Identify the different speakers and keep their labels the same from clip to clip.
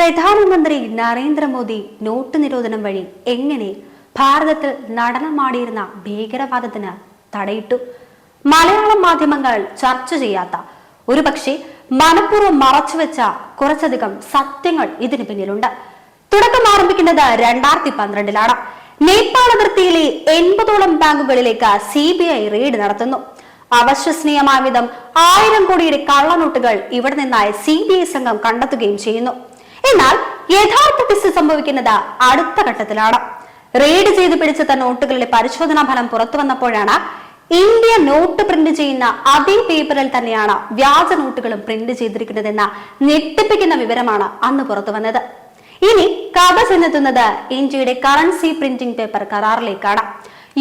Speaker 1: പ്രധാനമന്ത്രി നരേന്ദ്രമോദി നോട്ട് നിരോധനം വഴി എങ്ങനെ ഭാരതത്തിൽ നടനമാടിയിരുന്ന ഭീകരവാദത്തിന് തടയിട്ടു? മലയാളം മാധ്യമങ്ങൾ ചർച്ച ചെയ്യാത്ത, ഒരുപക്ഷെ മനഃപൂർവ്വം മറച്ചുവെച്ച കുറച്ചധികം സത്യങ്ങൾ ഇതിനു പിന്നിലുണ്ട്. തുടക്കം ആരംഭിക്കുന്നത് 2012-ലാണ്. നേപ്പാൾ അതിർത്തിയിലെ 80ഓളം ബാങ്കുകളിലേക്ക് CBI റെയ്ഡ് നടത്തുന്നു. അവിശ്വസനീയമായ വിധം 1000 കോടിയുടെ കള്ളനോട്ടുകൾ ഇവിടെ നിന്നായി CBI സംഘം കണ്ടെത്തുകയും ചെയ്യുന്നു. എന്നാൽ യഥാർത്ഥ ട്വിസ്റ്റ് സംഭവിക്കുന്നത് അടുത്ത ഘട്ടത്തിലാണ്. റെയ്ഡ് ചെയ്ത് പിടിച്ചെത്ത നോട്ടുകളുടെ പരിശോധനാ ഫലം പുറത്തു വന്നപ്പോഴാണ് ഇന്ത്യ നോട്ട് പ്രിന്റ് ചെയ്യുന്ന അതേ പേപ്പറിൽ തന്നെയാണ് വ്യാജ നോട്ടുകളും പ്രിന്റ് ചെയ്തിരിക്കുന്നതെന്ന ഞെട്ടിപ്പിക്കുന്ന വിവരമാണ് അന്ന് പുറത്തു വന്നത്. ഇനി കഥ ചെന്നെത്തുന്നത് ഇന്ത്യയുടെ കറൻസി പ്രിന്റിംഗ് പേപ്പർ കരാറിലേക്കാണ്.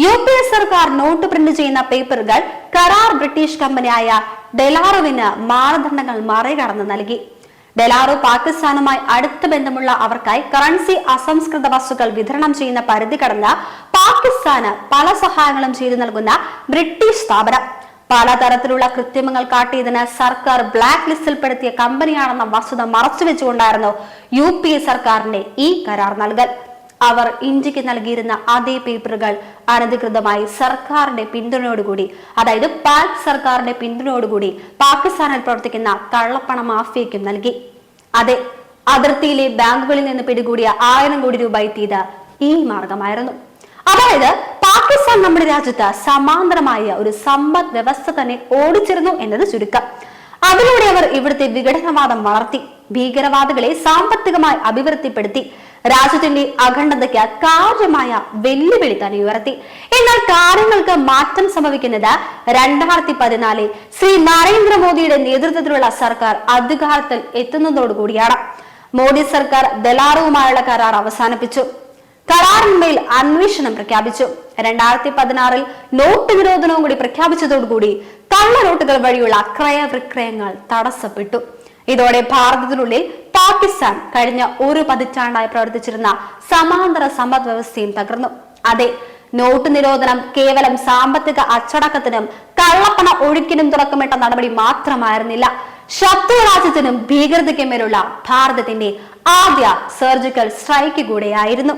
Speaker 1: UPA സർക്കാർ നോട്ട് പ്രിന്റ് ചെയ്യുന്ന പേപ്പറുകൾ കരാർ ബ്രിട്ടീഷ് കമ്പനിയായ ഡെലാറോവിന് മാനദണ്ഡങ്ങൾ മറികടന്ന് നൽകി. ഡെലാറോ പാകിസ്ഥാനുമായി അടുത്ത ബന്ധമുള്ള അവർക്കായി കറൻസി അസംസ്കൃത വസ്തുക്കൾ വിതരണം ചെയ്യുന്ന പരിധി കടന്ന് പാകിസ്ഥാന് പല സഹായങ്ങളും ചെയ്തു നൽകുന്ന ബ്രിട്ടീഷ് സ്ഥാപനം പലതരത്തിലുള്ള കൃത്രിമങ്ങൾ കാട്ടിയതിന് സർക്കാർ ബ്ലാക്ക് ലിസ്റ്റിൽപ്പെടുത്തിയ കമ്പനിയാണെന്ന വസ്തുത മറച്ചുവെച്ചുകൊണ്ടായിരുന്നു UPA സർക്കാരിന്റെ ഈ കരാർ നൽകൽ. അവർ ഇന്ത്യക്ക് നൽകിയിരുന്ന അതേ പേപ്പറുകൾ അനധികൃതമായി സർക്കാരിന്റെ പിന്തുണയോടുകൂടി, അതായത് പാക് സർക്കാരിന്റെ പിന്തുണയോടുകൂടി പാകിസ്ഥാനിൽ പ്രവർത്തിക്കുന്ന കള്ളപ്പണ മാഫിയയ്ക്കും നൽകി. അതെ, അതിർത്തിയിലെ ബാങ്കുകളിൽ നിന്ന് പിടികൂടിയ 1000 കോടി രൂപ എത്തിയത് ഈ മാർഗമായിരുന്നു. അതായത് പാകിസ്ഥാൻ നമ്മുടെ രാജ്യത്ത് സമാന്തരമായ ഒരു സമ്പദ് വ്യവസ്ഥ തന്നെ ഓടിച്ചിരുന്നു എന്നത് ചുരുക്കം. അതിലൂടെ അവർ ഇവിടുത്തെ വിഘടനവാദം വളർത്തി, ഭീകരവാദികളെ സാമ്പത്തികമായി അഭിവൃദ്ധിപ്പെടുത്തി, രാജ്യത്തിന്റെ അഖണ്ഡതയ്ക്ക് കാര്യമായ വെല്ലുവിളി തന്നെ ഉയർത്തി. എന്നാൽ കാര്യങ്ങൾക്ക് മാറ്റം സംഭവിക്കുന്നത് 2014 ശ്രീ നരേന്ദ്രമോദിയുടെ നേതൃത്വത്തിലുള്ള സർക്കാർ അധികാരത്തിൽ എത്തുന്നതോടുകൂടിയാണ്. മോദി സർക്കാർ ഡെലാറോവുമായുള്ള കരാർ അവസാനിപ്പിച്ചു. കരാറിന്മേൽ അന്വേഷണം പ്രഖ്യാപിച്ചു. 2016 നോട്ട് നിരോധനവും കൂടി പ്രഖ്യാപിച്ചതോടുകൂടി കള്ളനോട്ടുകൾ വഴിയുള്ള ക്രയവിക്രയങ്ങൾ തടസ്സപ്പെട്ടു. ഇതോടെ ഭാരതത്തിനുള്ളിൽ പാകിസ്ഥാൻ കഴിഞ്ഞ ഒരു പതിറ്റാണ്ടായി പ്രവർത്തിച്ചിരുന്ന സമാന്തര സമ്പദ് വ്യവസ്ഥയും തകർന്നു. അതെ, നോട്ട് നിരോധനം കേവലം സാമ്പത്തിക അച്ചടക്കത്തിനും കള്ളപ്പണ ഒഴുക്കിനും തുറക്കമിട്ട നടപടി മാത്രമായിരുന്നില്ല, ശത്രു രാജ്യത്തിനും ഭീകരതയ്ക്കും മേലുള്ള ഭാരതത്തിന്റെ ആദ്യ സർജിക്കൽ സ്ട്രൈക്ക് കൂടെയായിരുന്നു.